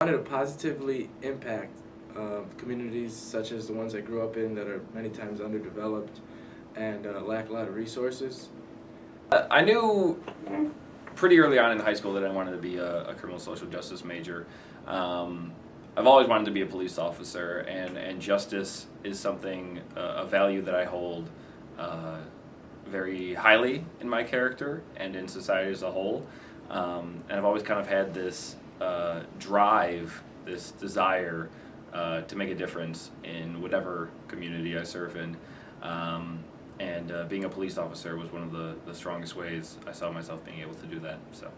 I wanted to positively impact communities such as the ones I grew up in that are many times underdeveloped and lack a lot of resources. I knew pretty early on in high school that I wanted to be a criminal social justice major. I've always wanted to be a police officer, and justice is something, a value that I hold very highly in my character and in society as a whole. And I've always kind of had this drive, this desire to make a difference in whatever community I serve in. Being a police officer was one of the strongest ways I saw myself being able to do that. So,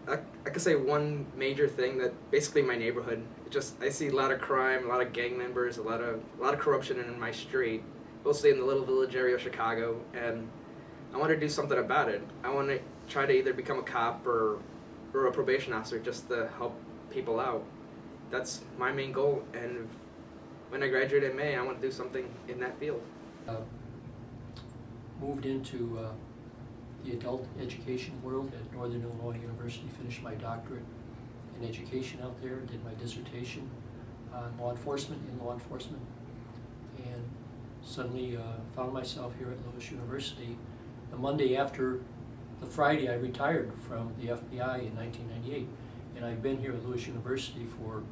I could say one major thing that basically my neighborhood. I see a lot of crime, a lot of gang members, a lot of corruption in my street, mostly in the little village area of Chicago, and I want to do something about it. I want to try to either become a cop or a probation officer just to help people out. That's my main goal, and when I graduate in May, I want to do something in that field. Moved into the adult education world at Northern Illinois University, finished my doctorate in education out there, did my dissertation on law enforcement, and suddenly found myself here at Lewis University the Monday after the Friday I retired from the FBI in 1998. And I've been here at Lewis University for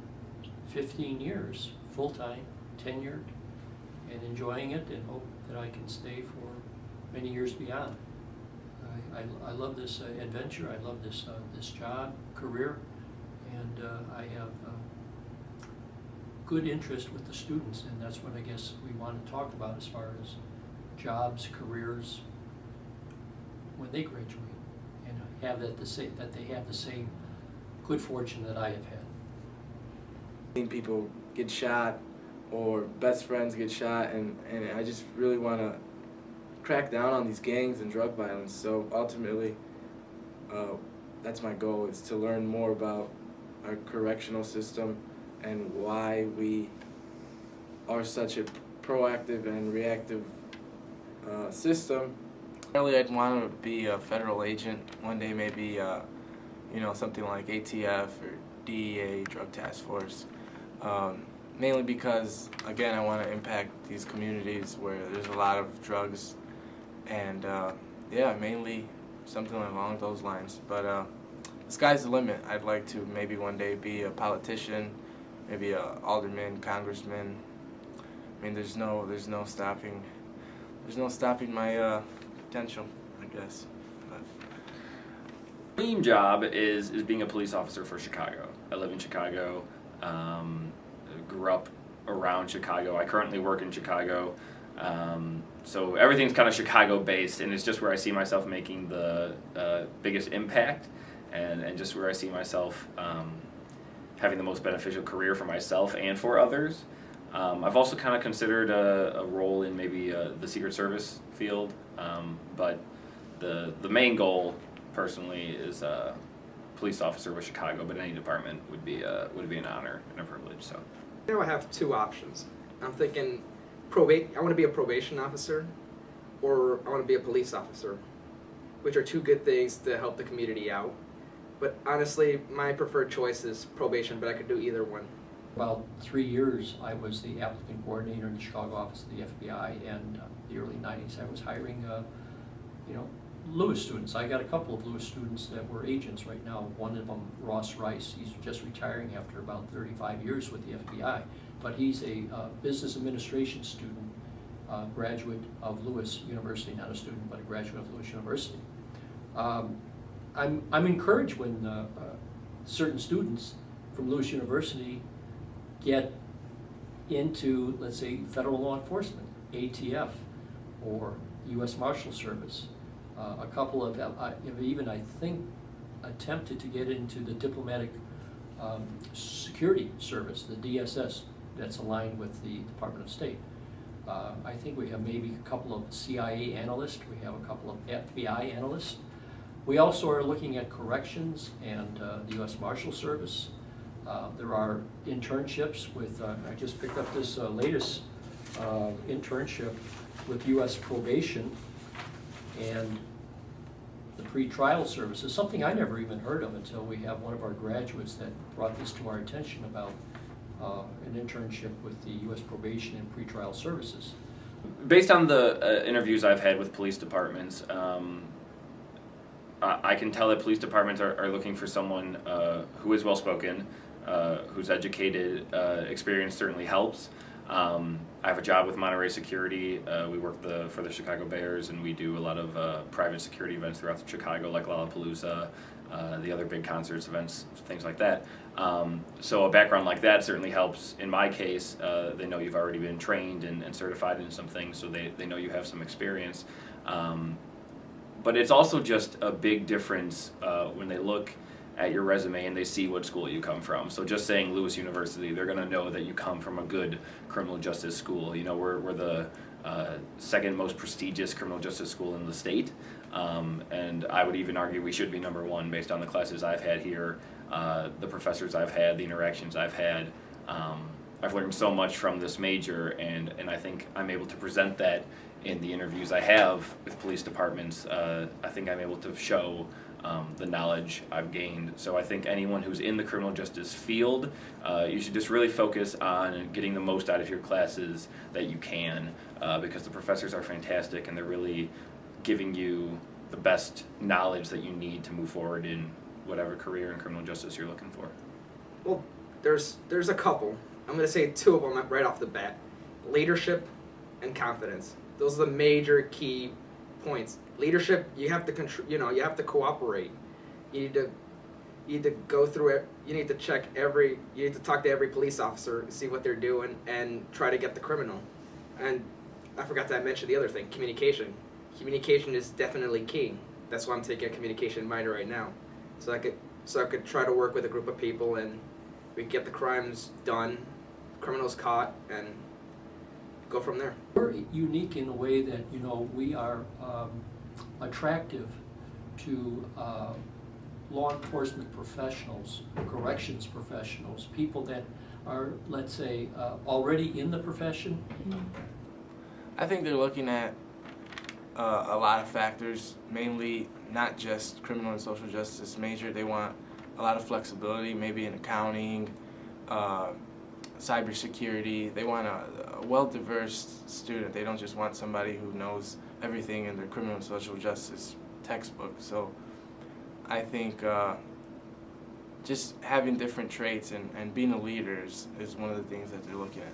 15 years, full-time, tenured, and enjoying it, and hope that I can stay for many years beyond. I love this adventure. I love this job, career, and I have good interest with the students, and that's what I guess we want to talk about as far as jobs, careers, when they graduate, and have that they have the same good fortune that I have had. Seeing people get shot or best friends get shot, and I just really want to crack down on these gangs and drug violence. So ultimately, that's my goal, is to learn more about our correctional system and why we are such a proactive and reactive system. Really, I'd want to be a federal agent one day, maybe something like ATF or DEA, Drug Task Force. Mainly because, again, I want to impact these communities where there's a lot of drugs, and yeah, mainly something along those lines. But the sky's the limit. I'd like to maybe one day be a politician, maybe a alderman, congressman. I mean, there's no stopping my potential, I guess. But dream job is being a police officer for Chicago. I live in Chicago. Grew up around Chicago. I currently work in Chicago. So everything's kind of Chicago-based, and it's just where I see myself making the biggest impact, and just where I see myself having the most beneficial career for myself and for others. I've also kind of considered a role in maybe the Secret Service field, but the main goal, personally, is police officer with Chicago. But any department would be an honor and a privilege. So. Now I have two options. I'm thinking I want to be a probation officer, or I want to be a police officer, which are two good things to help the community out. But honestly, my preferred choice is probation, but I could do either one. About 3 years, I was the applicant coordinator in the Chicago office of the FBI, and the early 90s, I was hiring, Lewis students. I got a couple of Lewis students that were agents right now. One of them, Ross Rice, he's just retiring after about 35 years with the FBI, but he's a business administration student, graduate of Lewis University, not a student, but a graduate of Lewis University. I'm encouraged when certain students from Lewis University get into, let's say, federal law enforcement, ATF, or U.S. Marshal Service. A couple of them even, I think, attempted to get into the Diplomatic Security Service, the DSS, that's aligned with the Department of State. I think we have maybe a couple of CIA analysts, we have a couple of FBI analysts. We also are looking at corrections and the U.S. Marshal Service. There are internships with, I just picked up this latest internship with U.S. Probation, and the pre-trial services, something I never even heard of until we have one of our graduates that brought this to our attention about an internship with the U.S. Probation and Pretrial Services. Based on the interviews I've had with police departments, I can tell that police departments are looking for someone who is well-spoken, who's educated. Experience certainly helps. I have a job with Monterey Security. We work for the Chicago Bears, and we do a lot of private security events throughout Chicago, like Lollapalooza, the other big concerts, events, things like that. So a background like that certainly helps. In my case, they know you've already been trained and certified in some things, so they know you have some experience. But it's also just a big difference when they look at your resume and they see what school you come from. So just saying Lewis University, they're going to know that you come from a good criminal justice school. You know, we're the second most prestigious criminal justice school in the state, and I would even argue we should be #1 based on the classes I've had here, the professors I've had, the interactions I've had. I've learned so much from this major, and I think I'm able to present that in the interviews I have with police departments. I think I'm able to show the knowledge I've gained. So I think anyone who's in the criminal justice field, you should just really focus on getting the most out of your classes that you can, because the professors are fantastic and they're really giving you the best knowledge that you need to move forward in whatever career in criminal justice you're looking for. Well, there's a couple. I'm going to say 2 of them right off the bat. Leadership and confidence. Those are the major key points. Leadership, you have to you have to cooperate. You need to go through it. You need to you need to talk to every police officer, see what they're doing, and try to get the criminal. And I forgot to mention the other thing, communication. Communication is definitely key. That's why I'm taking a communication minor right now. So I could try to work with a group of people and we can get the crimes done, criminals caught, and go from there. We're unique in a way that, you know, we are attractive to law enforcement professionals, corrections professionals, people that are, let's say, already in the profession. I think they're looking at a lot of factors, mainly not just criminal and social justice major. They want a lot of flexibility, maybe in accounting, cybersecurity. They want a well-diverse student. They don't just want somebody who knows everything in their criminal and social justice textbook. So I think just having different traits and being a leader is one of the things that they're looking at.